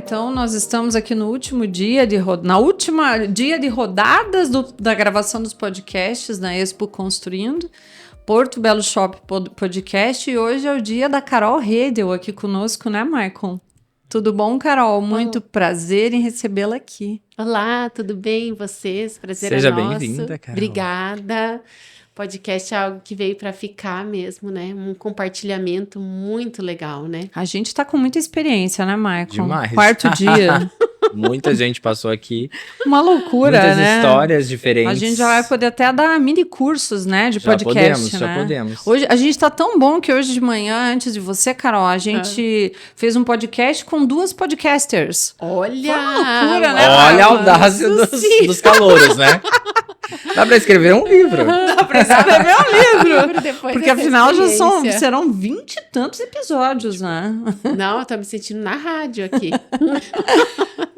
Então nós estamos aqui no último dia na última dia de rodadas da gravação dos podcasts na Expo Construindo, Porto Belo Shop Podcast, e hoje é o dia da Carol Redel aqui conosco, né, Maicon? Tudo bom, Carol? Muito prazer em recebê-la aqui. Olá, tudo bem? E vocês? Prazer Seja é nosso. bem-vinda, Carol. Obrigada. Podcast é algo que veio para ficar mesmo, né? Um compartilhamento muito legal, né? A gente tá com muita experiência, né, Maicon? Demais. Quarto dia. Muita gente passou aqui. Uma loucura, muitas né? Histórias diferentes. A gente já vai poder até dar mini cursos, né, de já podcast, podemos, né? Já podemos. Hoje, a gente tá tão bom que hoje de manhã, antes de você, Carol, a gente fez um podcast com 2 podcasters. Olha! Foi uma loucura, né? Olha a audácia dos calouros, né? Dá pra escrever um livro. Dá pra escrever um livro. Depois Porque dessa afinal experiência. serão 20 e tantos episódios, né? Não, eu tô me sentindo na rádio aqui.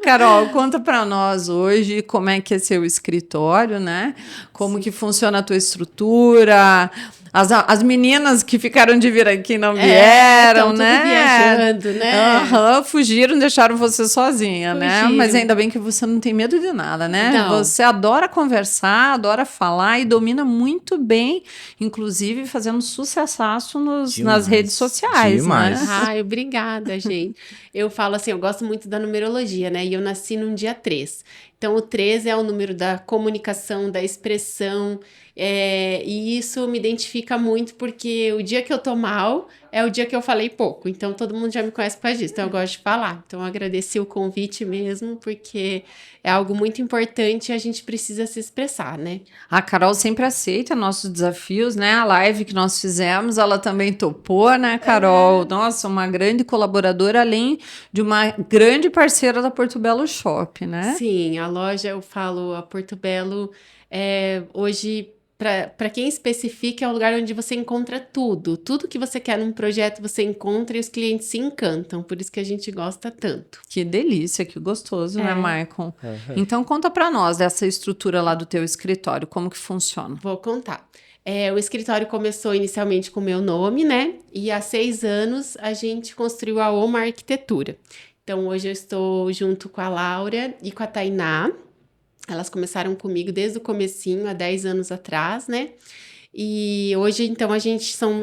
Carol, conta pra nós hoje como é que é seu escritório, né? Como que funciona a tua estrutura. As meninas que ficaram de vir aqui não vieram, tão né? Tudo viajando, né? Fugiram, deixaram você sozinha, né? Fugiram. Mas ainda bem que você não tem medo de nada, né? Não. Você adora conversar, adora falar e domina muito bem, inclusive fazendo sucessaço nas redes sociais, Demais. né? Ai, obrigada, gente. Eu falo assim, eu gosto muito da numerologia, né? E eu nasci num dia 3. Então, o 13 é o número da comunicação, da expressão, e isso me identifica muito porque o dia que eu tô mal é o dia que eu falei pouco. Então, todo mundo já me conhece por causa disso. Então, eu gosto de falar. Então, eu agradeci o convite mesmo, porque é algo muito importante e a gente precisa se expressar, né? A Carol sempre aceita nossos desafios, né? A live que nós fizemos, ela também topou, né, Carol? Nossa, uma grande colaboradora, além de uma grande parceira da Porto Belo Shop, né? Sim, a loja, eu falo, a Porto Belo, hoje, para quem especifica, é um lugar onde você encontra tudo. Tudo que você quer num projeto, você encontra e os clientes se encantam. Por isso que a gente gosta tanto. Que delícia, que gostoso, né, Maicon? Uhum. Então, conta pra nós dessa estrutura lá do teu escritório, como que funciona? Vou contar. O escritório começou inicialmente com o meu nome, né? E há 6 anos a gente construiu a Oma Arquitetura. Então, hoje eu estou junto com a Laura e com a Tainá. Elas começaram comigo desde o comecinho, há 10 anos atrás, né? E hoje, então,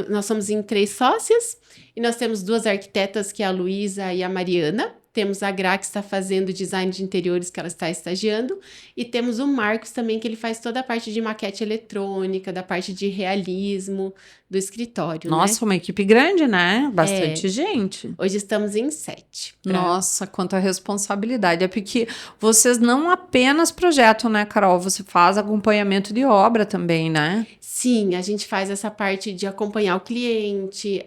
nós somos em 3 sócias e nós temos 2 arquitetas, que é a Luísa e a Mariana. Temos a Gra, que está fazendo design de interiores, que ela está estagiando. E temos o Marcos também, que ele faz toda a parte de maquete eletrônica, da parte de realismo do escritório, Nossa, né? uma equipe grande, né? Bastante gente. Hoje estamos em 7. Nossa, quanta responsabilidade. É porque vocês não apenas projetam, né, Carol? Você faz acompanhamento de obra também, né? Sim, a gente faz essa parte de acompanhar o cliente,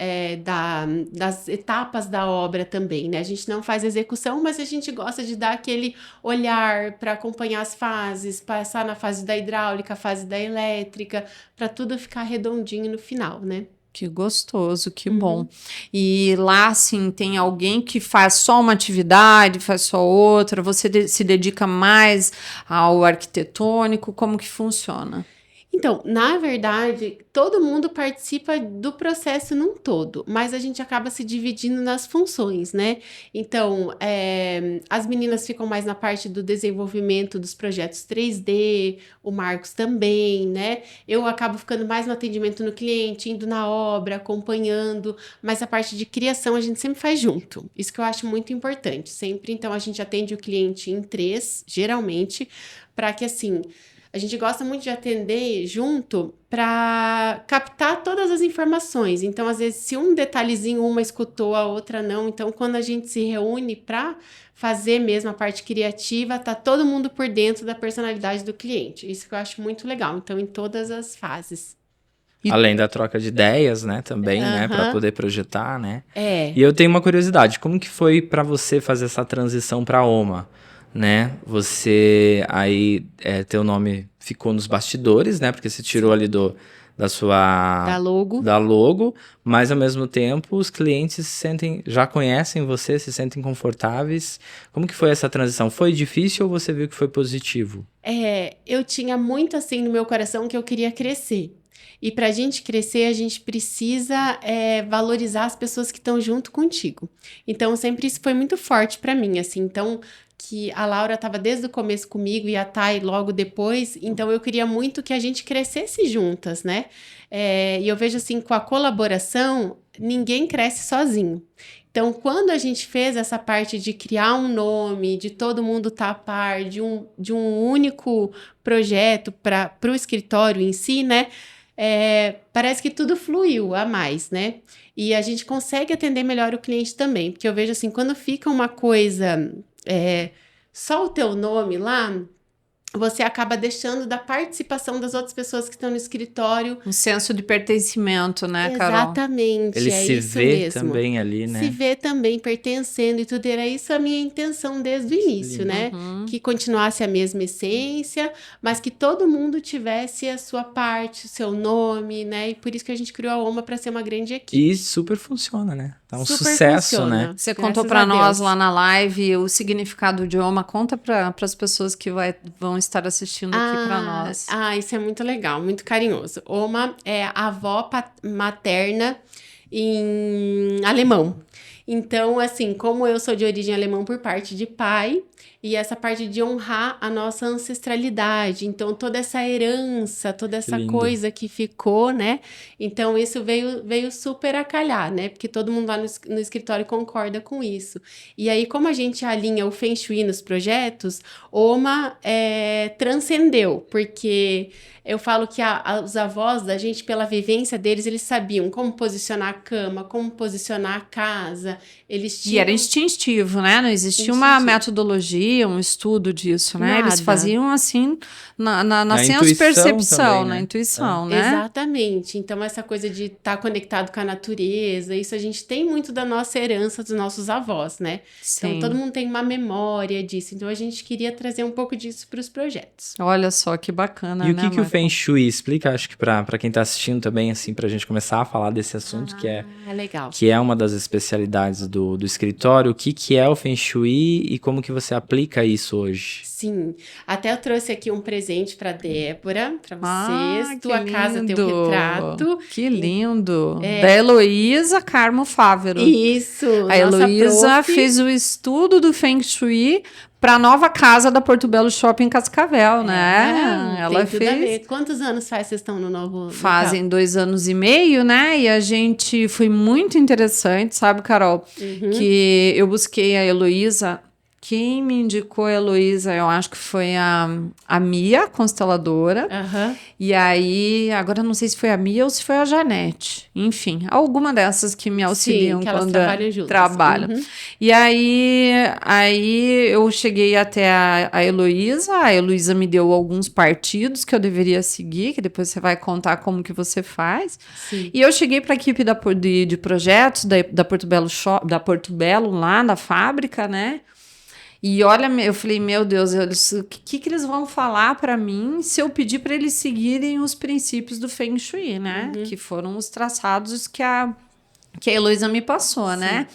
das etapas da obra também, né? A gente não faz execução, mas a gente gosta de dar aquele olhar para acompanhar as fases, passar na fase da hidráulica, fase da elétrica, para tudo ficar redondinho no final, né? Que gostoso, que bom. E lá, assim, tem alguém que faz só uma atividade, faz só outra, você se dedica mais ao arquitetônico, como que funciona? Então, na verdade, todo mundo participa do processo num todo, mas a gente acaba se dividindo nas funções, né? Então, as meninas ficam mais na parte do desenvolvimento dos projetos 3D, o Marcos também, né? Eu acabo ficando mais no atendimento no cliente, indo na obra, acompanhando, mas a parte de criação a gente sempre faz junto. Isso que eu acho muito importante. Sempre, então, a gente atende o cliente em 3, geralmente, para que, assim, a gente gosta muito de atender junto para captar todas as informações. Então, às vezes, se um detalhezinho uma escutou, a outra não. Então, quando a gente se reúne para fazer mesmo a parte criativa, tá todo mundo por dentro da personalidade do cliente. Isso que eu acho muito legal. Então, em todas as fases. Além da troca de ideias, né, também, né, para poder projetar, né? É. E eu tenho uma curiosidade, como que foi para você fazer essa transição para Oma, né? Você aí, teu nome ficou nos bastidores, né? Porque você tirou ali Da logo, mas ao mesmo tempo os clientes já conhecem você, se sentem confortáveis. Como que foi essa transição? Foi difícil ou você viu que foi positivo? Eu tinha muito assim no meu coração que eu queria crescer. E para a gente crescer, a gente precisa valorizar as pessoas que estão junto contigo. Então, sempre isso foi muito forte para mim, assim. Então, que a Laura estava desde o começo comigo e a Thay logo depois. Então, eu queria muito que a gente crescesse juntas, né? E eu vejo assim, com a colaboração, ninguém cresce sozinho. Então, quando a gente fez essa parte de criar um nome, de todo mundo estar a par, de um único projeto para o escritório em si, né? Parece que tudo fluiu a mais, né? E a gente consegue atender melhor o cliente também. Porque eu vejo assim, quando fica uma coisa, só o teu nome lá, você acaba deixando da participação das outras pessoas que estão no escritório. Um senso de pertencimento, né, Carol? Exatamente, Ele se isso vê mesmo. também ali, né? Se vê também pertencendo e tudo. Era isso a minha intenção desde o início, né? Que continuasse a mesma essência, mas que todo mundo tivesse a sua parte, o seu nome, né? E por isso que a gente criou a OMA para ser uma grande equipe. E super funciona, né? Tá um Super sucesso, funciona. né? Você Graças contou para a nós Deus. lá na live o significado de Oma. Conta para as pessoas que vão estar assistindo aqui para nós. Isso é muito legal, muito carinhoso. Oma é avó materna em alemão. Então, assim, como eu sou de origem alemã por parte de pai, e essa parte de honrar a nossa ancestralidade, então toda essa herança, toda essa lindo. coisa que ficou, né? Então isso veio super a calhar, né? Porque todo mundo lá no escritório concorda com isso. E aí, como a gente alinha o Feng Shui nos projetos, Oma transcendeu, porque eu falo que os avós da gente, pela vivência deles, eles sabiam como posicionar a cama, como posicionar a casa. Eles tinham... E era instintivo, né? Não existia uma metodologia, um estudo disso, né? Nada. Eles faziam assim, na Na senso-percepção, também, na né? intuição, né? Exatamente. Então, essa coisa de estar conectado com a natureza, isso a gente tem muito da nossa herança, dos nossos avós, né? Sim. Então, todo mundo tem uma memória disso. Então, a gente queria trazer um pouco disso para os projetos. Olha só que bacana, E o né, que o Feng Shui explica, acho que para quem tá assistindo também, assim, pra gente começar a falar desse assunto, Legal. que é uma das especialidades do escritório, o que é o Feng Shui e como que você aplica isso hoje? Sim, até eu trouxe aqui um presente para Débora, para vocês. que Tua casa tem um lindo. retrato. Que lindo! Da Heloísa Carmo Fávero. Isso, A Heloísa prof. fez o estudo do Feng Shui para a nova casa da Porto Belo Shopping em Cascavel, né? Ela tem tudo a fez. ver. Quantos anos faz vocês estão no novo local? Fazem 2 anos e meio, né? E a gente foi muito interessante, sabe, Carol? Que eu busquei a Heloísa. Quem me indicou a Heloísa, eu acho que foi a Mia, consteladora. E aí, agora eu não sei se foi a Mia ou se foi a Janete. Enfim, alguma dessas que me auxiliam que elas quando trabalham juntas. trabalham. E aí eu cheguei até a Heloísa. A Heloísa me deu alguns partidos que eu deveria seguir, que depois você vai contar como que você faz. Sim. E eu cheguei para a equipe de projetos da Porto Belo da Porto Belo, lá da fábrica, né? E olha, eu falei, meu Deus, o que eles vão falar para mim se eu pedir para eles seguirem os princípios do Feng Shui, né? Que foram os traçados que a Heloísa me passou, né?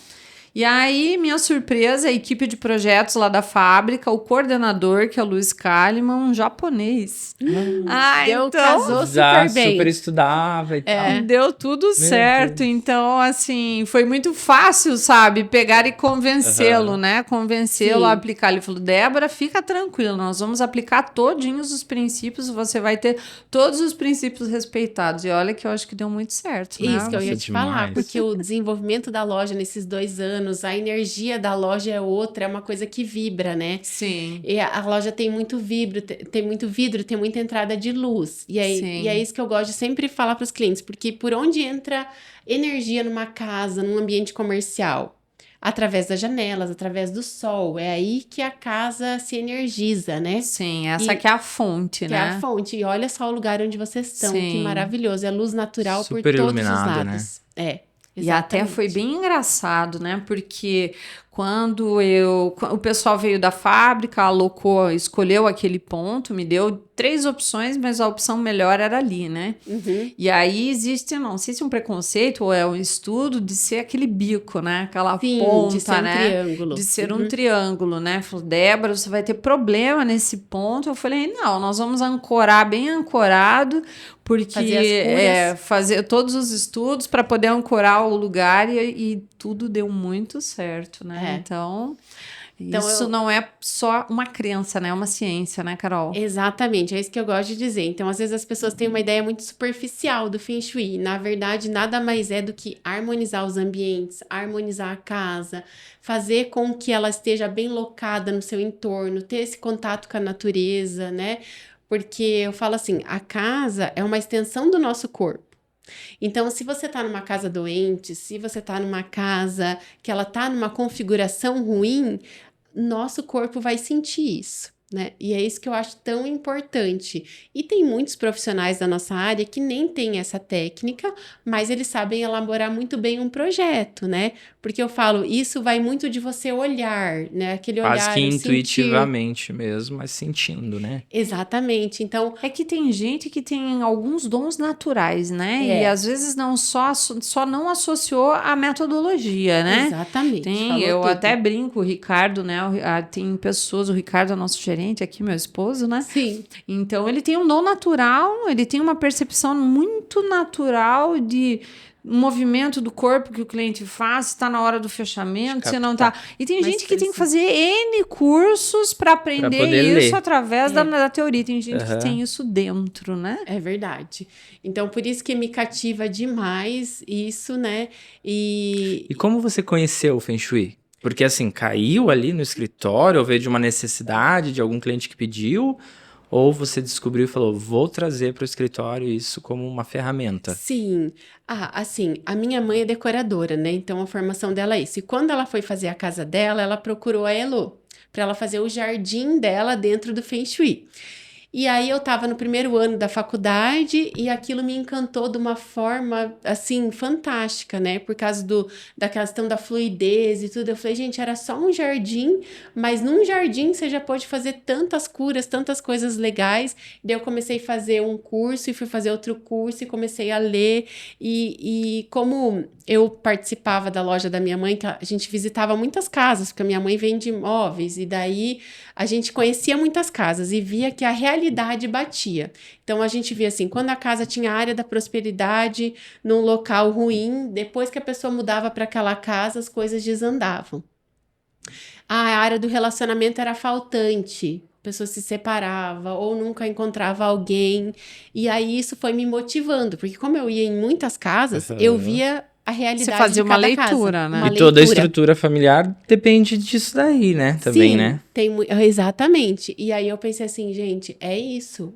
E aí, minha surpresa, a equipe de projetos lá da fábrica, o coordenador, que é o Luiz Kalimann, um japonês. Casou Já super bem. super estudava e tal. Deu tudo certo. Deus. Então, assim, foi muito fácil, sabe? Pegar e convencê-lo, né? Convencê-lo a aplicar. Ele falou, Débora, fica tranquila, nós vamos aplicar todinhos os princípios, você vai ter todos os princípios respeitados. E olha que eu acho que deu muito certo, né? Isso que eu ia Isso é te falar, demais. porque o desenvolvimento da loja nesses 2 anos, a energia da loja é outra, é uma coisa que vibra, né? Sim. E a loja tem muito vidro, tem muita entrada de luz. E é isso que eu gosto de sempre falar para os clientes, porque por onde entra energia numa casa, num ambiente comercial? Através das janelas, através do sol. É aí que a casa se energiza, né? Sim, essa que é a fonte, Que né? é a fonte. E olha só o lugar onde vocês estão, que Sim. maravilhoso. É luz natural Super por todos os iluminado, lados. E até foi bem engraçado, né? Porque Quando o pessoal veio da fábrica, escolheu aquele ponto, me deu 3 opções, mas a opção melhor era ali, né? Uhum. E aí existe, não sei se é um preconceito ou é um estudo de ser aquele bico, né? Aquela Sim, ponta, de ser um né? triângulo. De ser um triângulo, né? Falou, Débora, você vai ter problema nesse ponto. Eu falei, não, nós vamos ancorar bem ancorado, porque fazer todos os estudos para poder ancorar o lugar e tudo deu muito certo, né? Então isso não é só uma crença, né? É uma ciência, né, Carol? Exatamente, é isso que eu gosto de dizer. Então, às vezes as pessoas têm uma ideia muito superficial do Feng Shui. Na verdade, nada mais é do que harmonizar os ambientes, harmonizar a casa, fazer com que ela esteja bem locada no seu entorno, ter esse contato com a natureza, né? Porque eu falo assim, a casa é uma extensão do nosso corpo. Então, se você tá numa casa doente, se você tá numa casa que ela tá numa configuração ruim, nosso corpo vai sentir isso, né? E é isso que eu acho tão importante. E tem muitos profissionais da nossa área que nem têm essa técnica, mas eles sabem elaborar muito bem um projeto, né? Porque eu falo, isso vai muito de você olhar, né? Aquele olhar, quase que intuitivamente sentir. mesmo, mas sentindo, né? Exatamente. Então, é que tem gente que tem alguns dons naturais, né? E às vezes não só não associou a metodologia, né? Exatamente. Eu até brinco, o Ricardo, né? Tem pessoas, o Ricardo é nosso gerente aqui, meu esposo, né? Sim. Então ele tem um dom natural, ele tem uma percepção muito natural de movimento do corpo que o cliente faz, se está na hora do fechamento, se não está. E tem gente que tem que fazer N cursos para aprender isso através da teoria. Tem gente que tem isso dentro, né? É verdade. Então, por isso que me cativa demais isso, né? E como você conheceu o Feng Shui? Porque assim, caiu ali no escritório, ou veio de uma necessidade de algum cliente que pediu, ou você descobriu e falou, vou trazer para o escritório isso como uma ferramenta? Sim. Assim, a minha mãe é decoradora, né? Então, a formação dela é isso. E quando ela foi fazer a casa dela, ela procurou a Elo para ela fazer o jardim dela dentro do Feng Shui. E aí eu estava no primeiro ano da faculdade e aquilo me encantou de uma forma, assim, fantástica, né? Por causa da questão da fluidez e tudo. Eu falei, gente, era só um jardim, mas num jardim você já pode fazer tantas curas, tantas coisas legais. Daí eu comecei a fazer um curso e fui fazer outro curso e comecei a ler. E como eu participava da loja da minha mãe, que a gente visitava muitas casas, porque a minha mãe vende imóveis, e daí a gente conhecia muitas casas e via que a realidade batia. Então, a gente via assim, quando a casa tinha área da prosperidade num local ruim, depois que a pessoa mudava para aquela casa, as coisas desandavam. A área do relacionamento era faltante, a pessoa se separava ou nunca encontrava alguém, e aí isso foi me motivando, porque como eu ia em muitas casas, eu via a realidade. Você fazia de cada uma leitura, casa, né? uma E toda a estrutura familiar depende disso daí, né? Também, Sim, né? Exatamente. E aí eu pensei assim, gente, é isso,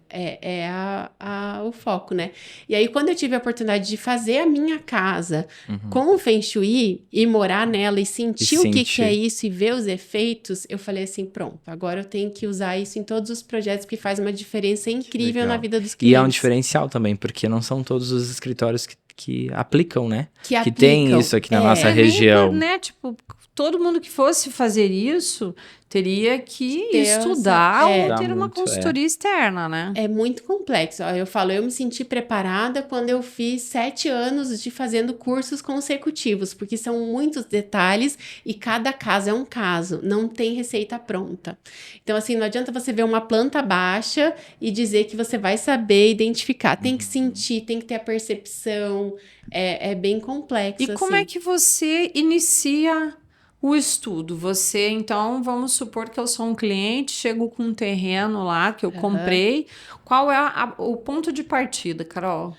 o foco, né? E aí quando eu tive a oportunidade de fazer a minha casa com o Feng Shui e morar nela e sentir o que é isso e ver os efeitos, eu falei assim, pronto, agora eu tenho que usar isso em todos os projetos porque faz uma diferença incrível na vida dos clientes. E é um diferencial também, porque não são todos os escritórios que aplicam, né? Que tem isso aqui na nossa região. Né? Tipo, todo mundo que fosse fazer isso teria que estudar ou ter uma consultoria externa, né? É muito complexo. Eu falo, eu me senti preparada quando eu fiz 7 anos de fazendo cursos consecutivos, porque são muitos detalhes e cada caso é um caso, não tem receita pronta. Então, assim, não adianta você ver uma planta baixa e dizer que você vai saber identificar. Tem que sentir, tem que ter a percepção, é bem complexo. E como é que você inicia o estudo? Você, então, vamos supor que eu sou um cliente, chego com um terreno lá que eu comprei. Qual é o ponto de partida, Carol?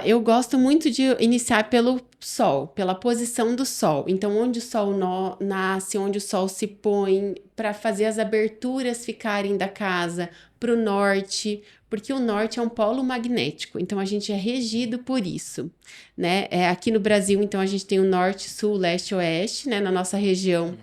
Eu gosto muito de iniciar pelo sol, pela posição do sol. Então, onde o sol nasce, onde o sol se põe, para fazer as aberturas ficarem da casa para o norte, porque o norte é um polo magnético, então a gente é regido por isso, né? Aqui no Brasil, então, a gente tem o norte, sul, leste, oeste, né? Na nossa região,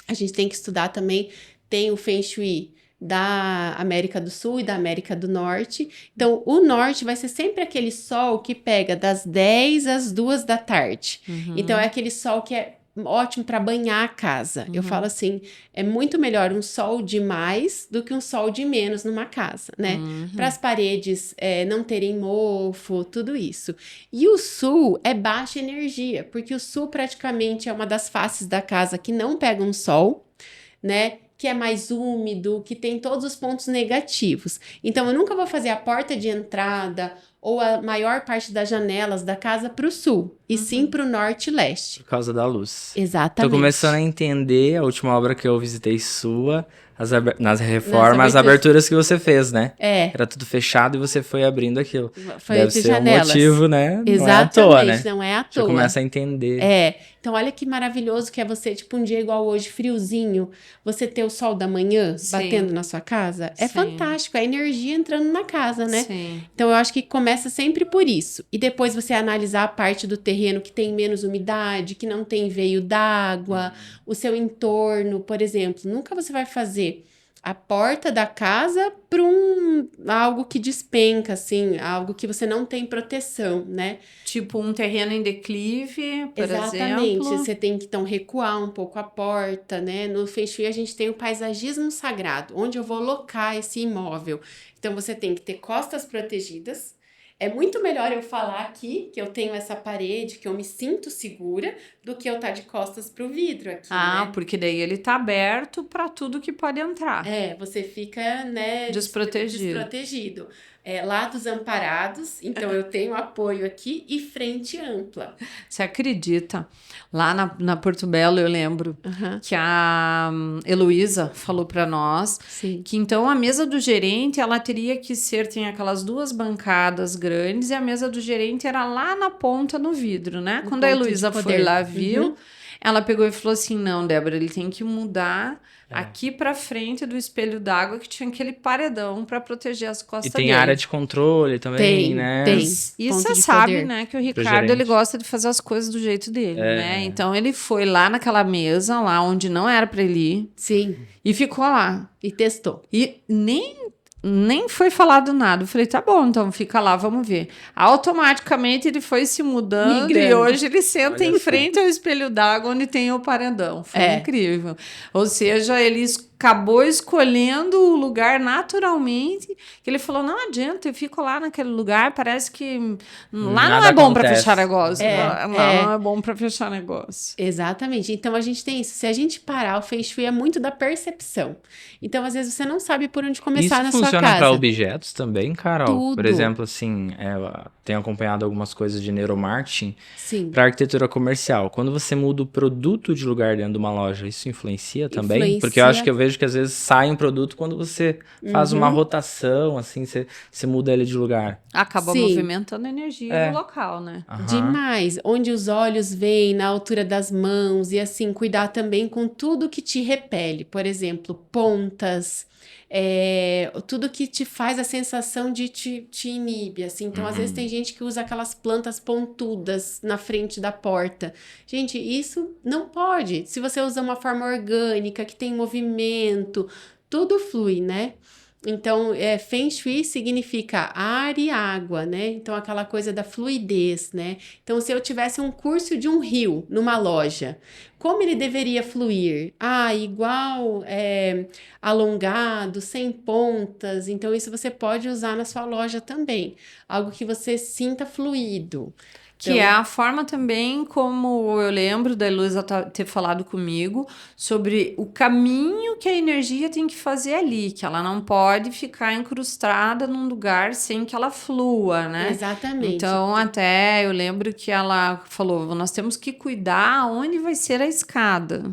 a gente tem que estudar também, tem o Feng Shui da América do Sul e da América do Norte. Então, o norte vai ser sempre aquele sol que pega das 10 às 2 da tarde. Então, é aquele sol que é ótimo para banhar a casa. Eu falo assim, é muito melhor um sol de mais do que um sol de menos numa casa, né? Para as paredes não terem mofo, tudo isso. E o sul é baixa energia, porque o sul praticamente é uma das faces da casa que não pega um sol, né? Que é mais úmido, que tem todos os pontos negativos. Então, eu nunca vou fazer a porta de entrada ou a maior parte das janelas da casa para o sul, e sim para o norte e leste. Por causa da luz. Exatamente. Tô começando a entender a última obra que eu visitei sua, nas reformas, as aberturas que você fez, né? Era tudo fechado e você foi abrindo aquilo. Foi Deve de ser janelas. um motivo, né? Exatamente, não é à toa, né? Não é à toa. Você começa a entender. Então olha que maravilhoso que é você, tipo um dia igual hoje, friozinho, você ter o sol da manhã batendo na sua casa. É fantástico, a energia entrando na casa, né? Sim. Então eu acho que começa sempre por isso. E depois você analisar a parte do terreno que tem menos umidade, que não tem veio d'água, o seu entorno, por exemplo. Nunca você vai fazer a porta da casa para algo que despenca, assim, algo que você não tem proteção, né? Tipo um terreno em declive, por Exatamente. exemplo. Você tem que, então, recuar um pouco a porta, né? No Feng Shui, a gente tem o paisagismo sagrado, onde eu vou locar esse imóvel. Então, você tem que ter costas protegidas. É muito melhor eu falar aqui que eu tenho essa parede, que eu me sinto segura, do que eu estar de costas pro vidro aqui, né? Porque daí ele tá aberto para tudo que pode entrar. Você fica, né, desprotegido. Lados amparados, então eu tenho apoio aqui e frente ampla. Você acredita? Lá na Porto Belo, eu lembro que a Heloísa falou para nós que então a mesa do gerente, ela teria que tem aquelas duas bancadas grandes e a mesa do gerente era lá na ponta no vidro, né? Quando a Heloísa foi lá, viu, ela pegou e falou assim, não, Débora, ele tem que mudar aqui pra frente do espelho d'água que tinha aquele paredão pra proteger as costas dele. E tem área de controle também, né? Tem. E você sabe, né, que o Ricardo, ele gosta de fazer as coisas do jeito dele, né? Então, ele foi lá naquela mesa, lá onde não era pra ele ir. Sim. E ficou lá. E testou. E nem foi falado nada. Eu falei, tá bom, então fica lá, vamos ver. Automaticamente ele foi se mudando. Migrando. E hoje ele senta em frente ao espelho d'água onde tem o paredão. Foi incrível. Ou seja, ele acabou escolhendo o lugar naturalmente, que ele falou, não adianta, eu fico lá naquele lugar, parece que lá não é bom para fechar negócio. Não é bom para fechar negócio. Exatamente. Então, a gente tem isso. Se a gente parar, o Feng Shui é muito da percepção. Então, às vezes, você não sabe por onde começar na sua casa. Isso funciona para objetos também, Carol? Tudo. Por exemplo, assim, tenho acompanhado algumas coisas de neuromarketing para arquitetura comercial. Quando você muda o produto de lugar dentro de uma loja, isso influencia também? Porque eu acho que eu vejo que às vezes sai um produto quando você faz uma rotação, assim, você muda ele de lugar. Acaba movimentando a energia do local, né? Demais. Onde os olhos veem, na altura das mãos, e assim, cuidar também com tudo que te repele. Por exemplo, pontas, tudo que te faz a sensação de te inibe, assim. Então, às vezes tem gente que usa aquelas plantas pontudas na frente da porta. Gente, isso não pode. Se você usa uma forma orgânica, que tem movimento, tudo flui, né? Então, Feng Shui significa ar e água, né? Então, aquela coisa da fluidez, né? Então, se eu tivesse um curso de um rio numa loja, como ele deveria fluir? Igual alongado, sem pontas. Então, isso você pode usar na sua loja também. Algo que você sinta fluido. Que é a forma também como eu lembro da Heloísa ter falado comigo sobre o caminho que a energia tem que fazer ali, que ela não pode ficar incrustada num lugar sem que ela flua, né? Exatamente. Então, até eu lembro que ela falou, nós temos que cuidar onde vai ser a escada.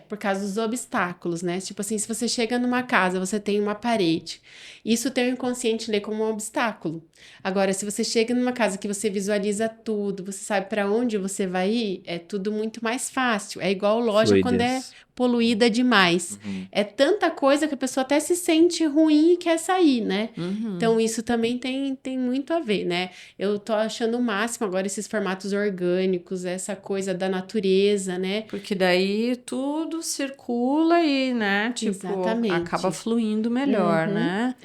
Por causa dos obstáculos, né? Tipo assim, se você chega numa casa, você tem uma parede, isso o teu inconsciente lê como um obstáculo. Agora, se você chega numa casa que você visualiza tudo, você sabe para onde você vai ir, é tudo muito mais fácil. É igual loja quando é poluída demais. É tanta coisa que a pessoa até se sente ruim e quer sair, né? Então, isso também tem muito a ver, né? Eu tô achando o máximo agora esses formatos orgânicos, essa coisa da natureza, né? Porque daí tudo circula e, né? Tipo, acaba fluindo melhor, né?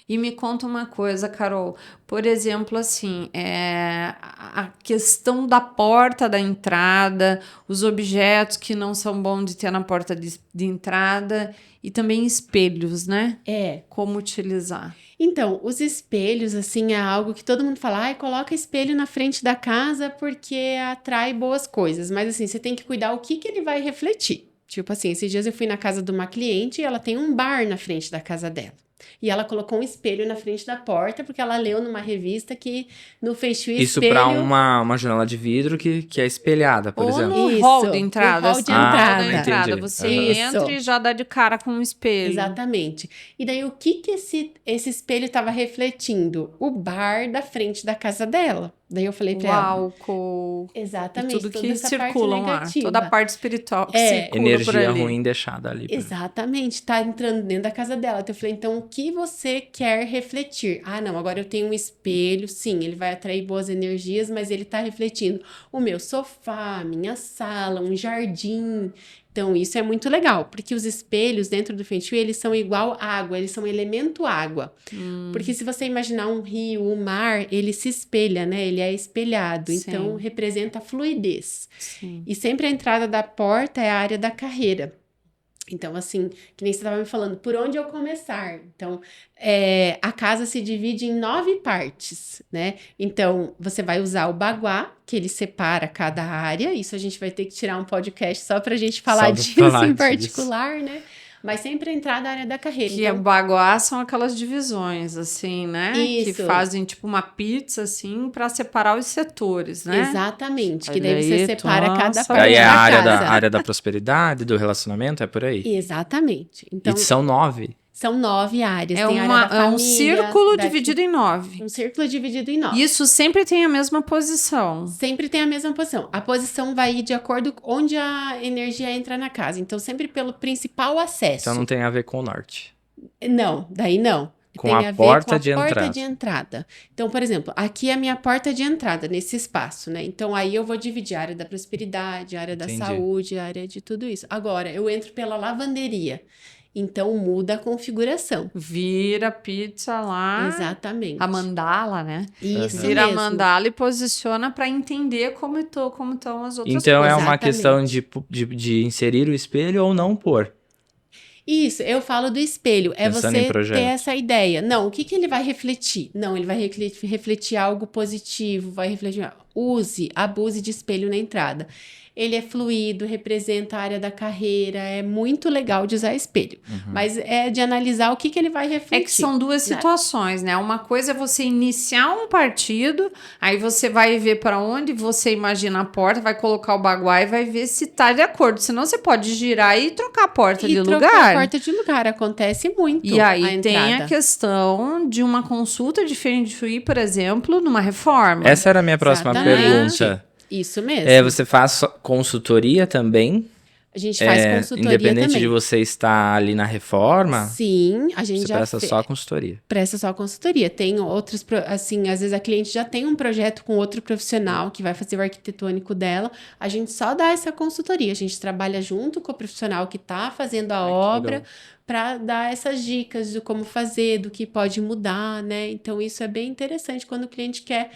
E me conta uma coisa, Carol. Por exemplo, assim, a questão da porta da entrada, os objetos que não são bons de ter na porta de entrada e também espelhos, né? Como utilizar. Então, os espelhos, assim, é algo que todo mundo fala, coloca espelho na frente da casa porque atrai boas coisas. Mas, assim, você tem que cuidar o que ele vai refletir. Tipo assim, esses dias eu fui na casa de uma cliente e ela tem um bar na frente da casa dela. E ela colocou um espelho na frente da porta, porque ela leu numa revista que no Feng Shui Isso espelho... pra uma janela de vidro que é espelhada, por exemplo. Ou no Isso, hall de entrada. no hall de entrada. entendi. Você Isso. entra e já dá de cara com um espelho. Exatamente. E daí, o que esse espelho estava refletindo? O bar da frente da casa dela. Daí eu falei O pra ela... álcool. Exatamente. Tudo toda que essa circula parte no ar. negativa. Toda a parte espiritual que circula por Energia ali. ruim deixada ali. Exatamente, tá entrando dentro da casa dela. Então eu falei, então o que você quer refletir? Ah, não, agora eu tenho um espelho, sim, ele vai atrair boas energias, mas ele tá refletindo o meu sofá, minha sala, um jardim. Então isso é muito legal, porque os espelhos dentro do Feng Shui, eles são igual água, eles são elemento água. Porque se você imaginar um rio, um mar, ele se espelha, né? Ele é espelhado, Sim. então representa fluidez. Sim. E sempre a entrada da porta é a área da carreira. Então, assim, que nem você estava me falando, por onde eu começar? Então, a casa se divide em 9 partes, né? Então, você vai usar o baguá, que ele separa cada área. Isso a gente vai ter que tirar um podcast só para a gente falar disso em particular, né? Mas sempre entrar da área da carreira. Que então... baguá são aquelas divisões, assim, né? Isso. Que fazem tipo uma pizza, assim, para separar os setores, né? Exatamente. Que daí você separa cada parte daí é da a casa. área da prosperidade, do relacionamento, é por aí. Exatamente. Então, e são 9. São 9 áreas. É, tem a área da família, um círculo dividido em 9. Um círculo dividido em 9. Isso sempre tem a mesma posição. Sempre tem a mesma posição. A posição vai ir de acordo com onde a energia entra na casa. Então, sempre pelo principal acesso. Então, não tem a ver com o norte. Não, daí não. Com tem a a ver porta com a de porta entrada. de entrada. Então, por exemplo, aqui é a minha porta de entrada, nesse espaço, né? Então, aí eu vou dividir a área da prosperidade, a área da saúde, a área de tudo isso. Agora, eu entro pela lavanderia. Então, muda a configuração. Vira a pizza lá. Exatamente. A mandala, né? Isso Vira mesmo. a mandala e posiciona para entender como estão as outras então, coisas. é uma questão de inserir o espelho ou não pôr. Isso, eu falo do espelho. É Pensando você em projeto. ter essa ideia. Não, o que ele vai refletir? Não, ele vai refletir algo positivo, vai refletir... Abuse de espelho na entrada. Ele é fluido, representa a área da carreira, é muito legal de usar espelho. Mas é de analisar o que ele vai refletir. É que são duas situações, né? Uma coisa é você iniciar um partido, aí você vai ver para onde você imagina a porta, vai colocar o baguá e vai ver se tá de acordo. Senão você pode girar e trocar a porta de lugar. Trocar a porta de lugar, acontece muito. E aí tem a questão de uma consulta de Feng Shui, por exemplo, numa reforma. Essa era a minha próxima pergunta. Isso mesmo. Você faz consultoria também? A gente faz consultoria independente também. de você estar ali na reforma? Sim, a gente você presta só consultoria. Presta só consultoria. Tem outros, assim, às vezes a cliente já tem um projeto com outro profissional que vai fazer o arquitetônico dela. A gente só dá essa consultoria. A gente trabalha junto com o profissional que está fazendo a obra para dar essas dicas de como fazer, do que pode mudar, né? Então, isso é bem interessante quando o cliente quer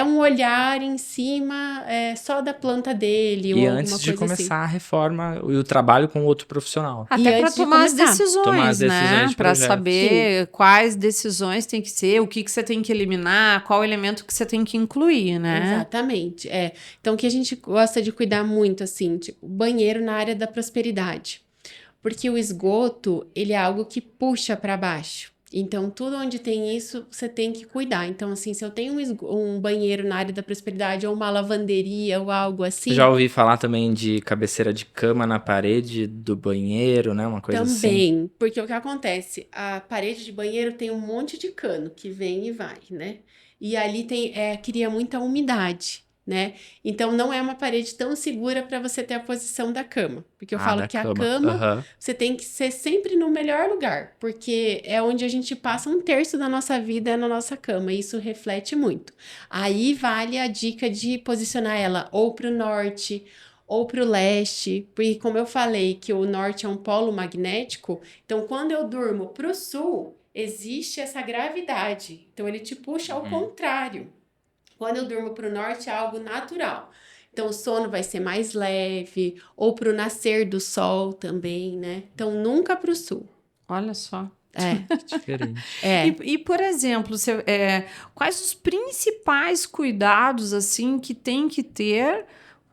um olhar em cima só da planta dele. E antes de começar a reforma e o trabalho com outro profissional. Até para tomar as decisões, né? Para saber quais decisões tem que ser, o que você tem que eliminar, qual elemento que você tem que incluir, né? Exatamente. Então, o que a gente gosta de cuidar muito, assim, tipo, banheiro na área da prosperidade. Porque o esgoto, ele é algo que puxa para baixo. Então, tudo onde tem isso, você tem que cuidar. Então, assim, se eu tenho um banheiro na área da prosperidade ou uma lavanderia ou algo assim... Já ouvi falar também de cabeceira de cama na parede do banheiro, né? Uma coisa assim. Também, porque o que acontece? A parede de banheiro tem um monte de cano que vem e vai, né? E ali cria muita umidade, né? Então, não é uma parede tão segura para você ter a posição da cama. Porque eu falo que a cama, você tem que ser sempre no melhor lugar. Porque é onde a gente passa 1/3 da nossa vida na nossa cama. E isso reflete muito. Aí, vale a dica de posicionar ela ou para o norte, ou para o leste, porque como eu falei que o norte é um polo magnético, então quando eu durmo para o sul, existe essa gravidade, então ele te puxa ao contrário. Quando eu durmo para o norte é algo natural. Então, o sono vai ser mais leve, ou para o nascer do sol também, né? Então, nunca para o sul. Olha só. Diferente. E, por exemplo, quais os principais cuidados assim que tem que ter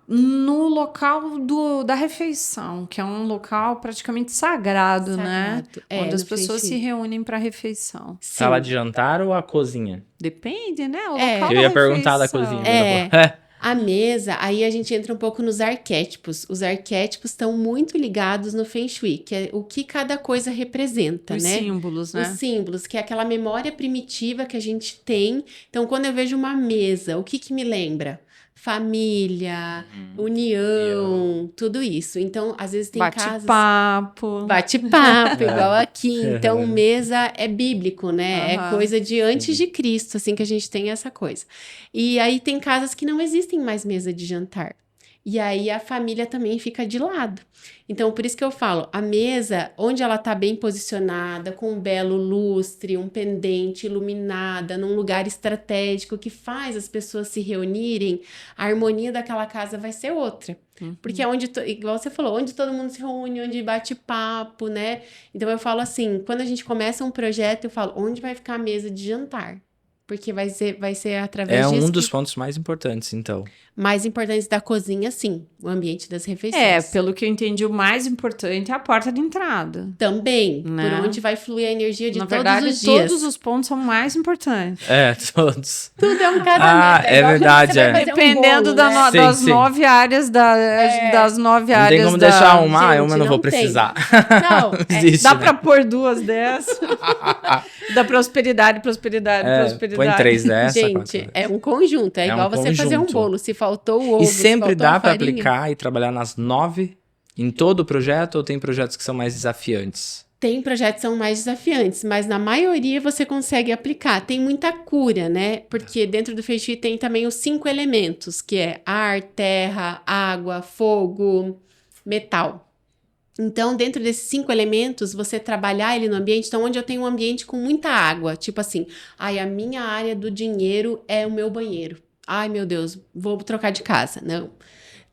no local da refeição, que é um local praticamente sagrado, né? Onde as pessoas se reúnem para a refeição. Sala de jantar ou a cozinha? Depende, né? O local Eu ia perguntar da cozinha. A mesa, aí a gente entra um pouco nos arquétipos. Os arquétipos estão muito ligados no Feng Shui, que é o que cada coisa representa, Os né? símbolos, né? Os símbolos, que é aquela memória primitiva que a gente tem. Então, quando eu vejo uma mesa, o que me lembra? Família, união, tudo isso. Então, às vezes tem casas... Bate-papo, igual aqui. Então, mesa é bíblico, né? É coisa de antes de Cristo, assim, que a gente tem essa coisa. E aí tem casas que não existem mais mesa de jantar. E aí a família também fica de lado. Então, por isso que eu falo, a mesa, onde ela tá bem posicionada, com um belo lustre, um pendente iluminada, num lugar estratégico que faz as pessoas se reunirem, a harmonia daquela casa vai ser outra. Porque é onde, igual você falou, onde todo mundo se reúne, onde bate papo, né? Então, eu falo assim, quando a gente começa um projeto, eu falo, onde vai ficar a mesa de jantar? Porque vai ser através disso. É um dos pontos mais importantes, então. Mais importantes da cozinha, sim. O ambiente das refeições. Pelo que eu entendi, o mais importante é a porta de entrada. Também. Né? Por onde vai fluir a energia de Na todos verdade, os dias. todos os pontos são mais importantes. Todos. Tudo é um casamento. É verdade, Dependendo bolo, das 9 áreas das 9 áreas. Não tem como deixar uma, Gente, eu não vou precisar. Não, Existe, dá né? pra pôr 2 dessas. Da prosperidade. Põe 3 dessa. gente, é um conjunto. É igual você fazer um conjunto. bolo. Se faltou o ovo, E se sempre faltou dá a para farinha. aplicar e trabalhar nas 9 em todo o projeto, ou tem projetos que são mais desafiantes? Tem projetos que são mais desafiantes, mas na maioria você consegue aplicar. Tem muita cura, né? Porque dentro do Feng Shui tem também os 5 elementos, que é ar, terra, água, fogo, metal. Então, dentro desses 5 elementos, você trabalhar ele no ambiente. Então, onde eu tenho um ambiente com muita água, tipo assim, a minha área do dinheiro é o meu banheiro. Ai, meu Deus, vou trocar de casa. Não.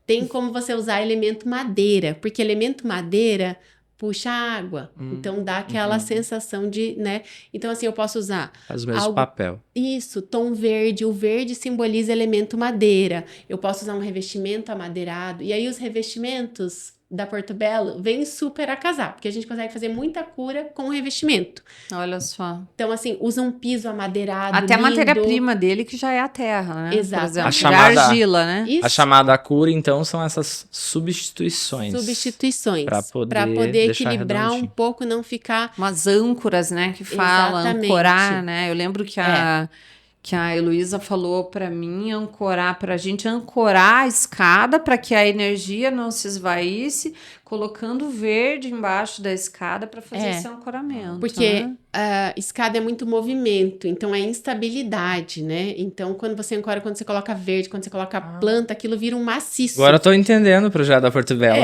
Tem como você usar elemento madeira, porque elemento madeira puxa água. Então, dá aquela sensação de, né? Então, assim, eu posso usar... Faz o mesmo papel. Isso, tom verde. O verde simboliza elemento madeira. Eu posso usar um revestimento amadeirado. E aí, os revestimentos da Porto Belo vêm super a casar, porque a gente consegue fazer muita cura com o revestimento. Olha só. Então, assim, usa um piso amadeirado, Até lindo. a matéria-prima dele, que já é a terra, né? Exato. Por exemplo, A chamada- já argila, né? Isso. A chamada cura, então, são essas substituições. Pra poder deixar equilibrar um redondinho. pouco, não ficar... Umas âncoras, né? Que falam, Exatamente. ancorar, né? Eu lembro que a Heloísa falou pra mim pra gente ancorar a escada para que a energia não se esvaísse, colocando verde embaixo da escada para fazer esse ancoramento. Porque né? a escada é muito movimento, então é instabilidade, né? Então, quando você ancora, quando você coloca verde, quando você coloca planta, aquilo vira um maciço. Agora eu tô entendendo o projeto da Porto Belo.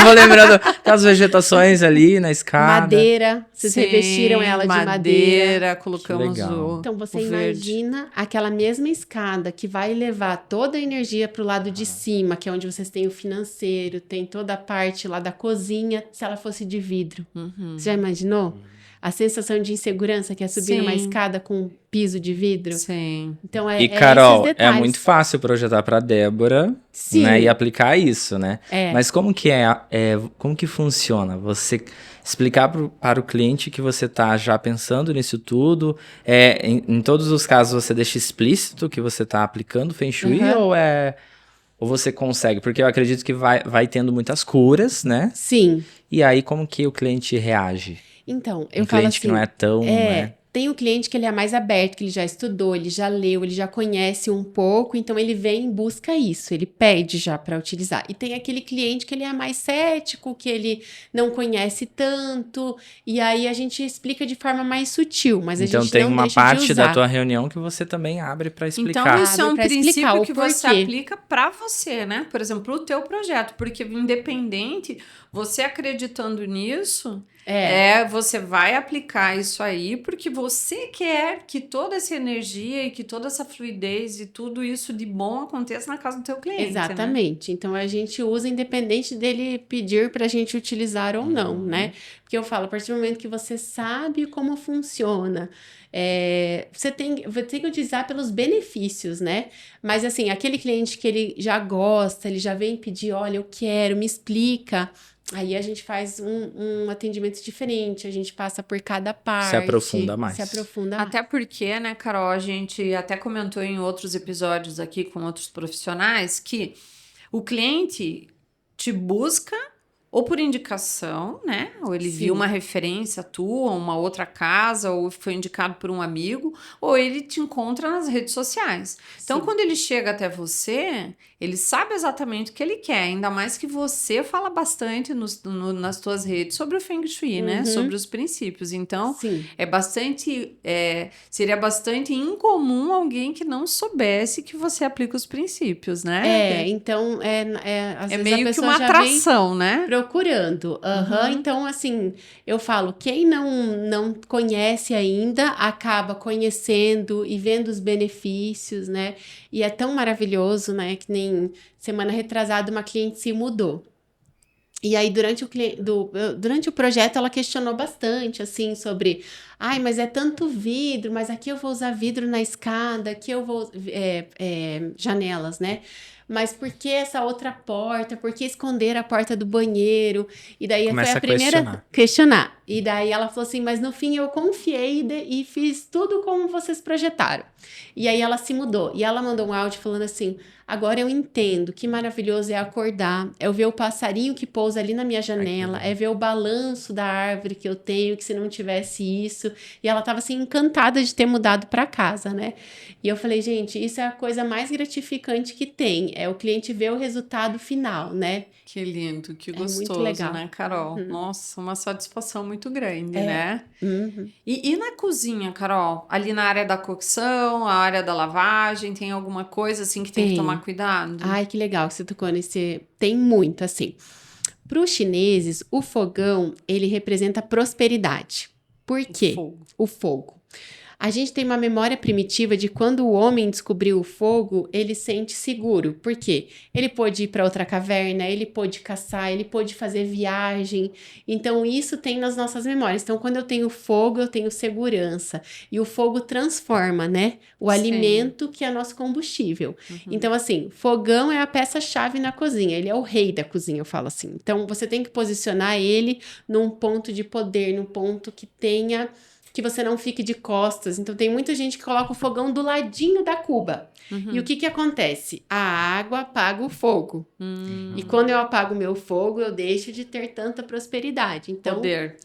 Vou lembrando das vegetações ali na escada. Madeira, vocês Sim, revestiram ela de madeira. Colocamos legal. Então, você o verde. imagina aquela mesma escada que vai levar toda a energia para o lado de cima, que é onde vocês têm o financeiro, tem toda a parte lá da cozinha, se ela fosse de vidro. Você já imaginou? A sensação de insegurança que é subir Sim. uma escada com um piso de vidro. Sim. Então, E, esses Carol, é detalhes. muito fácil projetar para Débora, Sim. né, e aplicar isso, né? É. Mas como que como que funciona? Você explicar para o cliente que você tá já pensando nisso tudo, em todos os casos você deixa explícito que você tá aplicando Feng Shui, ou você consegue? Porque eu acredito que vai tendo muitas curas, né? Sim. E aí como que o cliente reage? Então, eu Um falo cliente assim... que não é tão... né? Tem o cliente que ele é mais aberto, que ele já estudou, ele já leu, ele já conhece um pouco, então ele vem e busca isso, ele pede já para utilizar. E tem aquele cliente que ele é mais cético, que ele não conhece tanto, e aí a gente explica de forma mais sutil, mas a Então gente tem não uma deixa parte de usar. da tua reunião que você também abre para explicar. Então, isso é um Abre pra explicar princípio o que você porquê. aplica para você, né? Por exemplo, pro teu projeto, porque independente, você acreditando nisso, você vai aplicar isso aí, porque você quer que toda essa energia e que toda essa fluidez e tudo isso de bom aconteça na casa do teu cliente, né? Exatamente. Então a gente usa independente dele pedir para a gente utilizar ou não, né? Porque eu falo, a partir do momento que você sabe como funciona, você tem que utilizar pelos benefícios, né? Mas assim, aquele cliente que ele já gosta, ele já vem pedir, olha, eu quero, me explica. Aí a gente faz um atendimento diferente, a gente passa por cada parte. Se aprofunda mais. Se aprofunda mais. Até porque, né, Carol, a gente até comentou em outros episódios aqui com outros profissionais que o cliente te busca ou por indicação, né? Ou ele Sim. viu uma referência tua, uma outra casa, ou foi indicado por um amigo, ou ele te encontra nas redes sociais. Então, Sim. quando ele chega até você, ele sabe exatamente o que ele quer, ainda mais que você fala bastante nas tuas redes sobre o Feng Shui, né? Sobre os princípios. Então, Sim. seria bastante incomum alguém que não soubesse que você aplica os princípios, né? Então, às vezes meio a que pessoa uma já atração, né? procurando. Então, assim, eu falo, quem não conhece ainda, acaba conhecendo e vendo os benefícios, né? E é tão maravilhoso, né? Que nem semana retrasada uma cliente se mudou. E aí, durante o projeto, ela questionou bastante, assim, sobre... Ai, mas é tanto vidro, mas aqui eu vou usar vidro na escada, aqui eu vou... janelas, né? Mas por que essa outra porta? Por que esconder a porta do banheiro? E daí Começa foi a a primeira... Questionar. E daí ela falou assim, mas no fim eu confiei e fiz tudo como vocês projetaram. E aí ela se mudou. E ela mandou um áudio falando assim... Agora eu entendo que maravilhoso é acordar, é ver o passarinho que pousa ali na minha janela, é ver o balanço da árvore que eu tenho, que se não tivesse isso... E ela tava assim encantada de ter mudado para casa, né? E eu falei, gente, isso é a coisa mais gratificante que tem, é o cliente ver o resultado final, né? Que lindo, que muito gostoso, legal. né, Carol? Nossa, uma satisfação muito grande, né? Uhum. E na cozinha, Carol? Ali na área da cocção, a área da lavagem, tem alguma coisa assim que tem que tomar cuidado? Ai, que legal que você tocou nesse... Tem muito, assim. Para os chineses, o fogão, ele representa prosperidade. Por quê? O fogo. A gente tem uma memória primitiva de quando o homem descobriu o fogo, ele sente seguro. Por quê? Ele pôde ir para outra caverna, ele pôde caçar, ele pôde fazer viagem. Então, isso tem nas nossas memórias. Então, quando eu tenho fogo, eu tenho segurança. E o fogo transforma, né? O alimento que é nosso combustível. Então, assim, fogão é a peça-chave na cozinha. Ele é o rei da cozinha, eu falo assim. Então, você tem que posicionar ele num ponto de poder, num ponto que tenha... que você não fique de costas. Então, tem muita gente que coloca o fogão do ladinho da cuba. E o que acontece? A água apaga o fogo. E quando eu apago o meu fogo, eu deixo de ter tanta prosperidade. Então, Poder.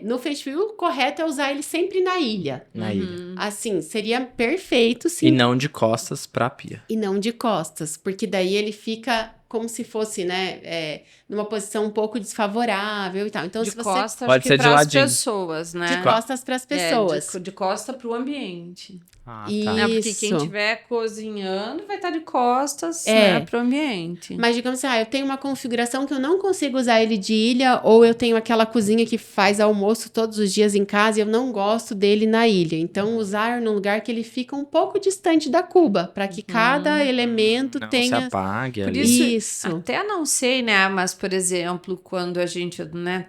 no Feng Shui, o correto é usar ele sempre na ilha. Na ilha. Assim, seria perfeito, sim. E não de costas pra pia. E não de costas, porque daí ele fica... como se fosse, né, numa posição um pouco desfavorável e tal. Então, De se você... costas, Pode acho ser que de para as ladinho. pessoas, né? De costas para as pessoas. De costa para o ambiente. Ah, E- tá. Né? Porque quem Isso. estiver cozinhando vai estar de costas, né, para o ambiente. Mas digamos assim, eu tenho uma configuração que eu não consigo usar ele de ilha, ou eu tenho aquela cozinha que faz almoço todos os dias em casa e eu não gosto dele na ilha. Então, usar num lugar que ele fica um pouco distante da cuba, para que cada elemento Não se tenha... apague Por ali. isso, até não sei, né, mas, por exemplo, quando a gente, né,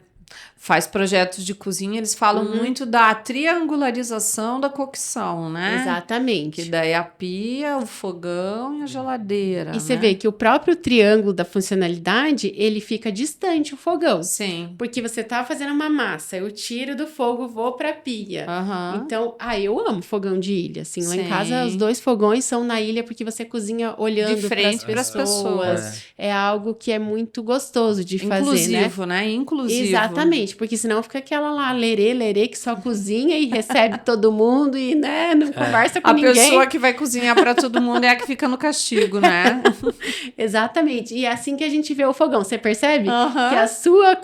faz projetos de cozinha, eles falam muito da triangularização da cocção, né? Exatamente. Que daí a pia, o fogão e a geladeira, E você né? vê que o próprio triângulo da funcionalidade, ele fica distante o fogão. Sim. Porque você tá fazendo uma massa, eu tiro do fogo, vou pra pia. Aham. Então, eu amo fogão de ilha, assim, lá em Sim. casa os 2 fogões são na ilha porque você cozinha olhando De frente pras para as pessoas. É algo que é muito gostoso de fazer, né? Inclusivo, né? Inclusivo. Exatamente, Exatamente, porque senão fica aquela lá, lerê, que só cozinha e recebe todo mundo e, né, não conversa com ninguém. A pessoa que vai cozinhar para todo mundo é a que fica no castigo, né? Exatamente, e é assim que a gente vê o fogão, você percebe? Aham. Que a sua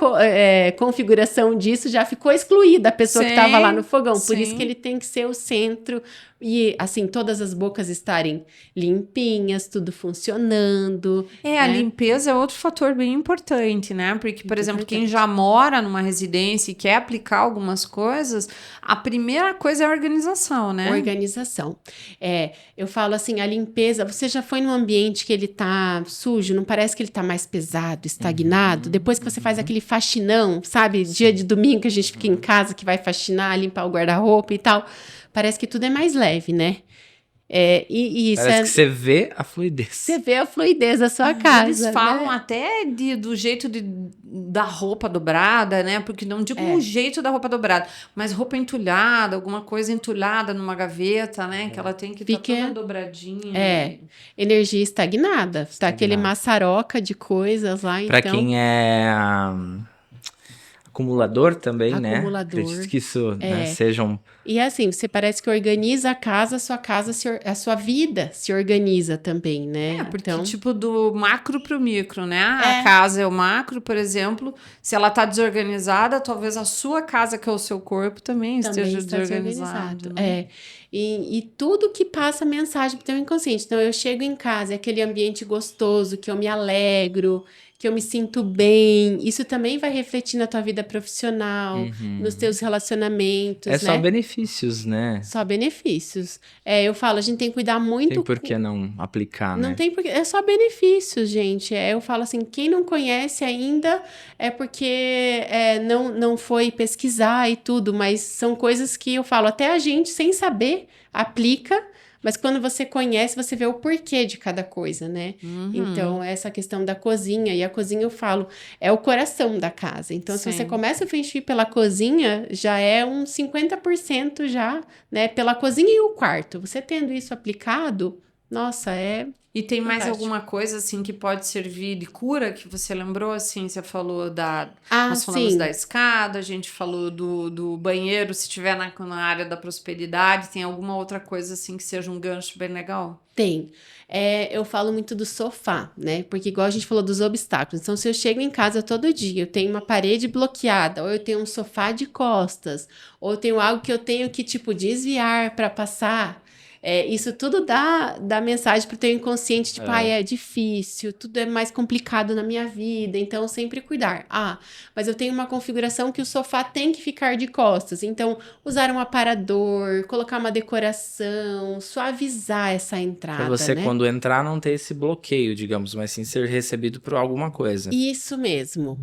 configuração disso já ficou excluída, a pessoa que estava lá no fogão, por isso sim. que ele tem que ser o centro e, assim, todas as bocas estarem limpinhas, tudo funcionando. A né? limpeza é outro fator bem importante, né? Porque, por exemplo, quem já mora numa residência e quer aplicar algumas coisas, a primeira coisa é a organização, né? Organização. Eu falo assim, a limpeza, você já foi num ambiente que ele tá sujo, não parece que ele tá mais pesado, estagnado? Depois que você faz aquele faxinão, sabe? Dia de domingo que a gente fica em casa, que vai faxinar, limpar o guarda-roupa e tal, parece que tudo é mais leve, né? E isso Parece que você vê a fluidez. Você vê a fluidez da sua casa. Eles falam né? até do jeito da roupa dobrada, né? Porque não digo o jeito da roupa dobrada, mas roupa entulhada, alguma coisa entulhada numa gaveta, né? Que ela tem que estar toda dobradinha. Energia estagnada. Tá aquele maçaroca de coisas lá, Pra então... quem é acumulador também, Acumulador. né? Acredito que isso seja um... E assim, você parece que organiza a casa, a sua vida se organiza também, né? Porque tipo do macro pro micro, né? A É. casa é o macro, por exemplo. Se ela tá desorganizada, talvez a sua casa, que é o seu corpo, também esteja está desorganizado. Né? E tudo que passa mensagem pro teu inconsciente. Então, eu chego em casa, é aquele ambiente gostoso, que eu me alegro, que eu me sinto bem. Isso também vai refletir na tua vida profissional, nos teus relacionamentos, É só benefícios, né? Só benefícios. Eu falo, a gente tem que cuidar muito... Tem por que não aplicar, né? Não tem porque... É só benefícios, gente. Eu falo assim, quem não conhece ainda é porque não foi pesquisar e tudo, mas são coisas que eu falo, até a gente, sem saber, aplica... Mas quando você conhece, você vê o porquê de cada coisa, né? Então, essa questão da cozinha, e a cozinha eu falo, é o coração da casa. Então, se você começa o Feng Shui pela cozinha, já é um 50% já, né? Pela cozinha e o quarto. Você tendo isso aplicado, nossa, E tem mais fantástico. alguma coisa, assim, que pode servir de cura, que você lembrou, assim, você falou nós falamos sim. da escada, a gente falou do banheiro, se tiver na área da prosperidade, tem alguma outra coisa, assim, que seja um gancho bem legal? Tem. Eu falo muito do sofá, né? Porque igual a gente falou dos obstáculos. Então, se eu chego em casa todo dia, eu tenho uma parede bloqueada, ou eu tenho um sofá de costas, ou eu tenho algo que eu tenho que, tipo, desviar para passar... isso tudo dá mensagem pro teu inconsciente, tipo, é difícil, tudo é mais complicado na minha vida, então sempre cuidar. Mas eu tenho uma configuração que o sofá tem que ficar de costas, então usar um aparador, colocar uma decoração, suavizar essa entrada, Pra você, né? quando entrar, não ter esse bloqueio, digamos, mas sim ser recebido por alguma coisa. Isso mesmo,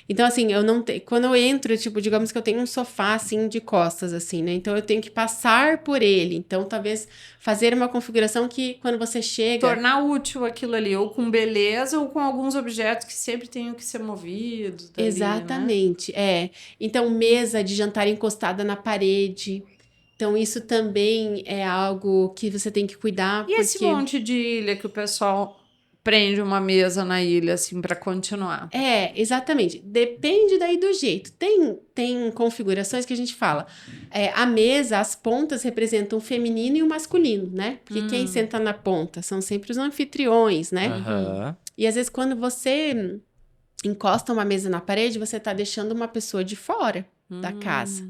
Então, assim, eu não tenho... Quando eu entro, tipo, digamos que eu tenho um sofá, assim, de costas, assim, né? Então, eu tenho que passar por ele. Então, talvez fazer uma configuração que, quando você chega... Tornar útil aquilo ali, ou com beleza, ou com alguns objetos que sempre tenham que ser movidos. Dali, Exatamente, Então, mesa de jantar encostada na parede... Então, isso também é algo que você tem que cuidar, E esse monte de ilha que o pessoal prende uma mesa na ilha, assim, para continuar? Exatamente. Depende daí do jeito. Tem configurações que a gente fala. A mesa, as pontas representam o feminino e o masculino, né? Porque quem senta na ponta são sempre os anfitriões, né? E às vezes quando você encosta uma mesa na parede, você tá deixando uma pessoa de fora da casa.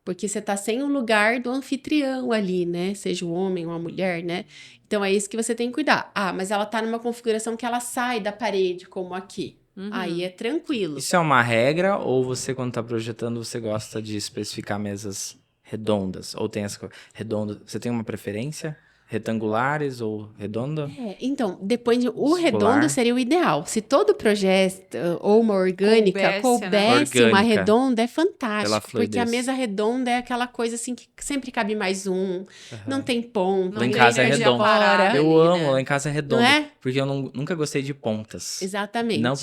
Porque você tá sem o lugar do anfitrião ali, né? Seja o homem ou a mulher, né? Então, é isso que você tem que cuidar. Mas ela tá numa configuração que ela sai da parede, como aqui. Aí é tranquilo. Isso é uma regra ou você, quando tá projetando, você gosta de especificar mesas redondas? Ou tem essa coisa? Redonda, você tem uma preferência? Retangulares ou redonda? Então, depende. O Circular. redondo seria o ideal. Se todo projeto ou uma orgânica coubesse uma redonda, é fantástico. Porque a mesa redonda é aquela coisa assim que sempre cabe mais um. Não tem ponto. Lá em casa é redonda. Eu amo, lá em casa é redonda. Não é? Porque eu nunca gostei de pontas. Exatamente. Não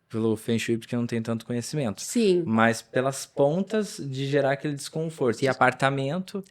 pelo Feng Shui, porque eu não tenho tanto conhecimento. Sim. Mas pelas pontas de gerar aquele desconforto. E apartamento...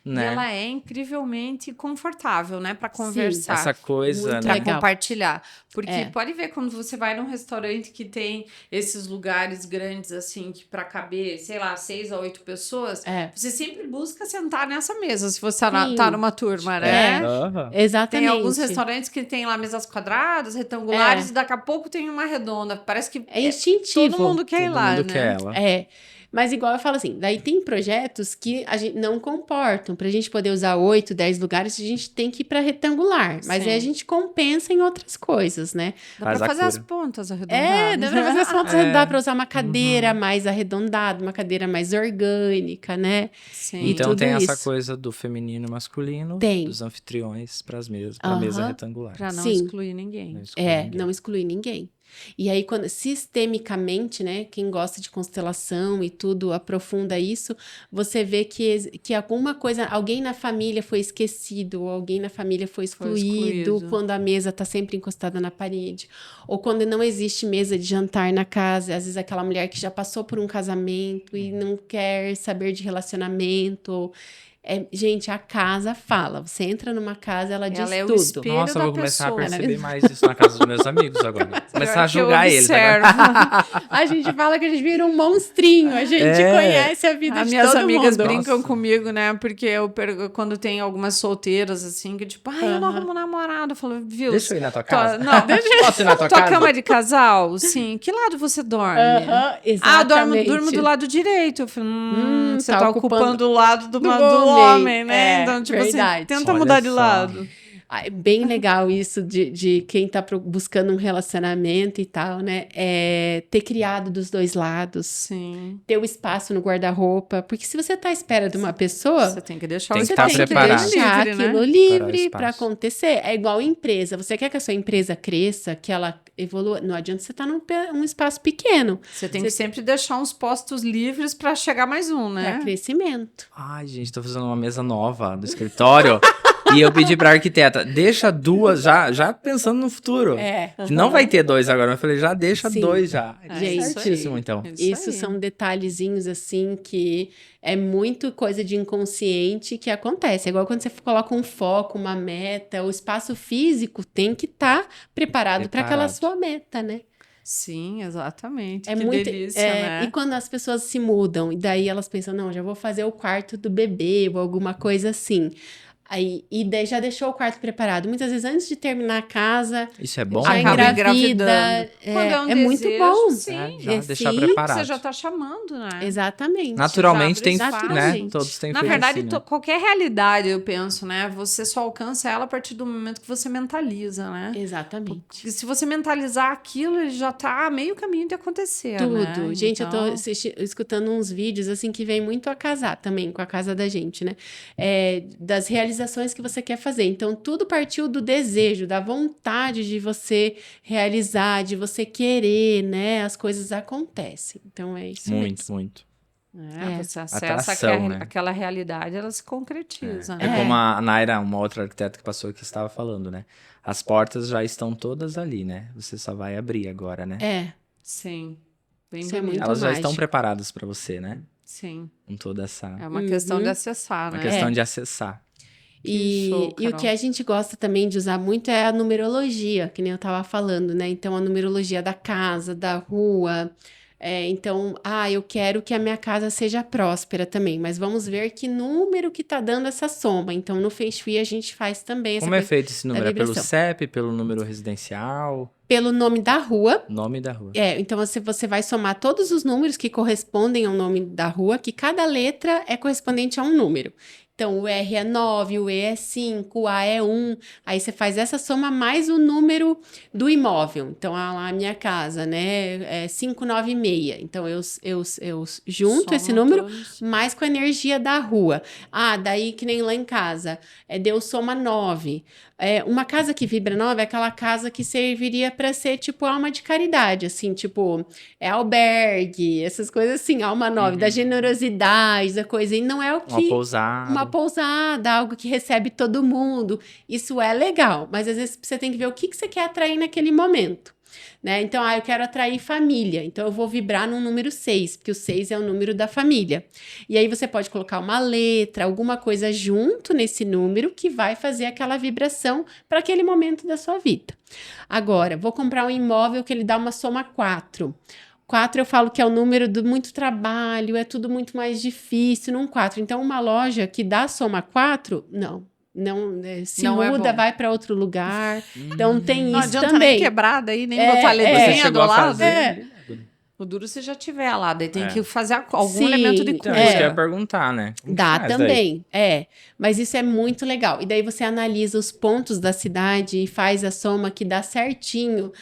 né? E ela é incrivelmente confortável, né? Para conversar. Essa coisa, Muito Para né? legal. compartilhar. Porque É. pode ver quando você vai num restaurante que tem esses lugares grandes, assim, que para caber, sei lá, 6 a 8 pessoas, você sempre busca sentar nessa mesa, se você Sim. tá numa turma, né? Aham. Exatamente. Tem alguns restaurantes que tem lá mesas quadradas, retangulares, e daqui a pouco tem uma redonda. Parece que É instintivo. todo mundo quer ir Todo lá, mundo né? quer ela. É, mas igual eu falo assim, daí tem projetos que a gente não comportam. Pra gente poder usar 8, 10 lugares, a gente tem que ir pra retangular. Mas Sim. aí a gente compensa em outras coisas, né? Dá Faz pra a fazer as cura. pontas arredondadas. Dá pra fazer as fotos, É. dá pra usar uma cadeira mais arredondada, uma cadeira mais orgânica, né? Sim. E Então tudo tem essa isso. coisa do feminino e masculino, Tem. dos anfitriões pras mesas, pra mesa Aham. retangular. Pra não Sim. excluir ninguém. Não exclui ninguém. Não excluir ninguém. E aí, quando sistemicamente, né, quem gosta de constelação e tudo aprofunda isso, você vê que alguma coisa, alguém na família foi esquecido, ou alguém na família foi excluído, excluído. quando a mesa tá sempre encostada na parede, ou quando não existe mesa de jantar na casa, às vezes aquela mulher que já passou por um casamento e não quer saber de relacionamento. Gente, a casa fala. Você entra numa casa, ela diz Ela é o tudo. espelho Nossa, eu da vou começar a pessoa, né? perceber mais isso na casa dos meus amigos agora. Começar a Que eu julgar eles agora. observo. A gente fala que a gente vira um monstrinho, a gente É. conhece a vida As de minhas todo amigas mundo. brincam Nossa. comigo, né? Porque quando tem algumas solteiras, assim, que tipo, eu não Aham. arrumo namorado. Eu falo, viu? Deixa eu ir na tua casa. Não, Posso ir na tua tua casa? cama de casal, sim. Que lado você dorme? Aham, Eu exatamente. durmo do lado direito. Eu falei, você tá tá ocupando ocupando o lado do homem. homem, né? É, Então, tipo verdade. assim, tenta Olha mudar de só. lado. É bem legal isso de quem tá buscando um relacionamento e tal, né? Ter criado dos dois lados, Sim. ter o espaço no guarda-roupa. Porque se você tá à espera de uma pessoa, Você tem que deixar Tem o que espaço estar tem que preparado. deixar livre, aquilo né? livre Para o para espaço. acontecer. É igual empresa. Você quer que a sua empresa cresça, que ela evolua. Não adianta você estar num espaço pequeno Você tem que sempre deixar uns postos livres pra chegar mais um, né? para crescimento. Ai, gente, tô fazendo uma mesa nova do escritório. E eu pedi pra arquiteta, deixa duas, já pensando no futuro. Que não vai ter dois agora. Eu falei, já deixa Sim. dois já. Gente, Certíssimo, então. Isso aí. são detalhezinhos assim que é muito coisa de inconsciente que acontece. É igual quando você coloca um foco, uma meta, o espaço físico tem que estar preparado para aquela Preparado. sua meta, né? Sim, exatamente. É que muito, delícia, né? E quando as pessoas se mudam, e daí elas pensam, não, já vou fazer o quarto do bebê ou alguma coisa assim. Aí, e daí já deixou o quarto preparado. Muitas vezes, antes de terminar a casa, Isso é bom, já Acaba né? engravida. engravidando. Quando é um muito desejo, bom. sim. Já deixar sim, preparado. Você já tá chamando, né? Exatamente. Naturalmente Já tem, abre espaço. né? Naturalmente. Todos têm Na feito verdade, assim, né? qualquer realidade, eu penso, né? Você só alcança ela a partir do momento que você mentaliza, né? Exatamente. Porque se você mentalizar aquilo, ele já tá a meio caminho de acontecer, Tudo. né? Gente, eu Então, tô escutando uns vídeos, assim, que vem muito a casar também com a casa da gente, né? Das realizações que você quer fazer. Então, tudo partiu do desejo, da vontade de você realizar, de você querer, né? As coisas acontecem. Então, é isso Muito, mesmo. muito. você acessa Atração, né? aquela realidade, ela se concretiza, É né? como a Naira, uma outra arquiteta que passou aqui, estava falando, né? As portas já estão todas ali, né? Você só vai abrir agora, né? Sim. Bem Isso é bonito. muito Elas já mágico. estão preparadas para você, né? Sim. Com toda essa... É uma questão de acessar, Uma né? questão de acessar. E, show, e o Carol. que a gente gosta também de usar muito é a numerologia, que nem eu tava falando, né? Então, a numerologia da casa, da rua. Então, eu quero que a minha casa seja próspera também, mas vamos ver que número que tá dando essa soma. Então, no Feng Shui, a gente faz também essa Como é coisa feito esse número? da É pelo vibração. CEP, pelo número residencial, Pelo nome da rua. nome da rua. Então, você vai somar todos os números que correspondem ao nome da rua, que cada letra é correspondente a um número. Então, o R é 9, o E é 5, o A é 1. Aí você faz essa soma mais o número do imóvel. Então, a minha casa, né, é 596. Então, eu junto esse Soma número todos. mais com a energia da rua. Daí que nem lá em casa, deu soma 9. Uma casa que vibra 9 é aquela casa que serviria para ser tipo alma de caridade, assim, tipo, albergue, essas coisas assim, alma 9, da generosidade, da coisa. E não é o que. Uma pousada. Uma pousada, algo que recebe todo mundo. Isso é legal, mas às vezes você tem que ver o que você quer atrair naquele momento. né? Então, eu quero atrair família, então eu vou vibrar no número 6, porque o 6 é o número da família. E aí você pode colocar uma letra, alguma coisa junto nesse número que vai fazer aquela vibração para aquele momento da sua vida. Agora, vou comprar um imóvel que ele dá uma soma 4. 4 eu falo que é o número do muito trabalho, é tudo muito mais difícil num 4. Então, uma loja que dá soma 4, não, se Não é muda, bom. vai para outro lugar. Então, tem Não isso adianta também. nem quebrar daí, nem É, botar a Você letrinha do chegou a lado. fazer? O duro se já tiver lá, daí tem É. que fazer algum Sim, elemento de Então, cura. isso que eu ia perguntar, né? Como que Dá faz daí? também, mas isso é muito legal. E daí você analisa os pontos da cidade e faz a soma que dá certinho.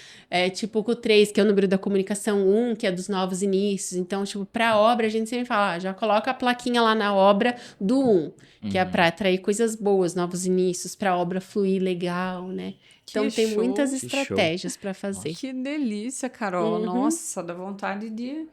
Tipo com o 3, que é o número da comunicação, 1, que é dos novos inícios. Então, tipo, pra obra, a gente sempre fala, já coloca a plaquinha lá na obra do 1, que é pra atrair coisas boas, novos inícios, pra obra fluir legal, né? Então, Que tem show, muitas que show. estratégias pra fazer. Que delícia, Carol. Uhum. Nossa, dá vontade de...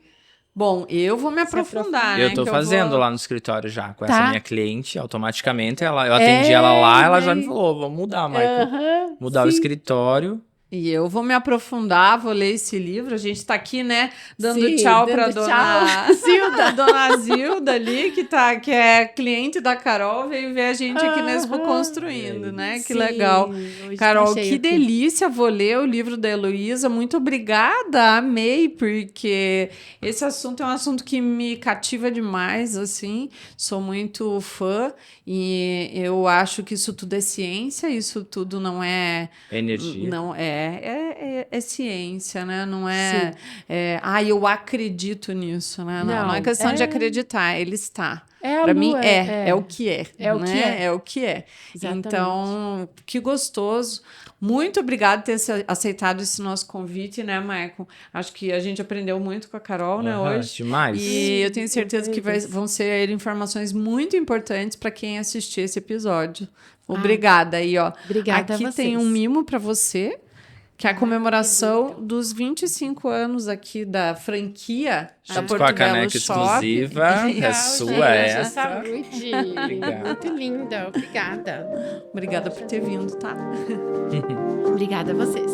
Bom, eu vou me aprofundar, né? Eu tô que fazendo vou... lá no escritório já, com Tá. essa minha cliente, automaticamente. Eu atendi ela lá, ela já me daí- falou, vamos mudar, Michael. Aham, Mudar o sim. escritório. E eu vou me aprofundar, vou ler esse livro. A gente tá aqui, né, dando Sim, tchau dando pra tchau. Zilda. Dona Zilda ali, que é cliente da Carol, veio ver a gente aqui na Expo Aham. Construindo, né? Que Sim, legal. hoje Carol, tá cheio que aqui. delícia, vou ler o livro da Heloísa. Muito obrigada, amei, porque esse assunto é um assunto que me cativa demais, assim. Sou muito fã e eu acho que isso tudo é ciência, isso tudo não é... Energia. Não, é ciência, né? Não é, eu acredito nisso, né? Não é Não, questão de acreditar, ele está. É a Para mim lua, é o que é. É o né? que é. É o que é. Exatamente. Então, que gostoso. Muito obrigada por ter aceitado esse nosso convite, né, Maicon? Acho que a gente aprendeu muito com a Carol, né, Aham, hoje. demais. E eu tenho certeza que Perfeitas. vão ser informações muito importantes para quem assistir esse episódio. Obrigada aí, ó. Obrigada a Aqui vocês. tem um mimo para você, que é a comemoração dos 25 anos aqui da franquia da Junto com a Porto Belo caneca Shop. exclusiva. É Legal, sua gente, essa. Saúde. Obrigado. Muito linda. Obrigada. Obrigada por ter vindo, tá? Obrigada a vocês.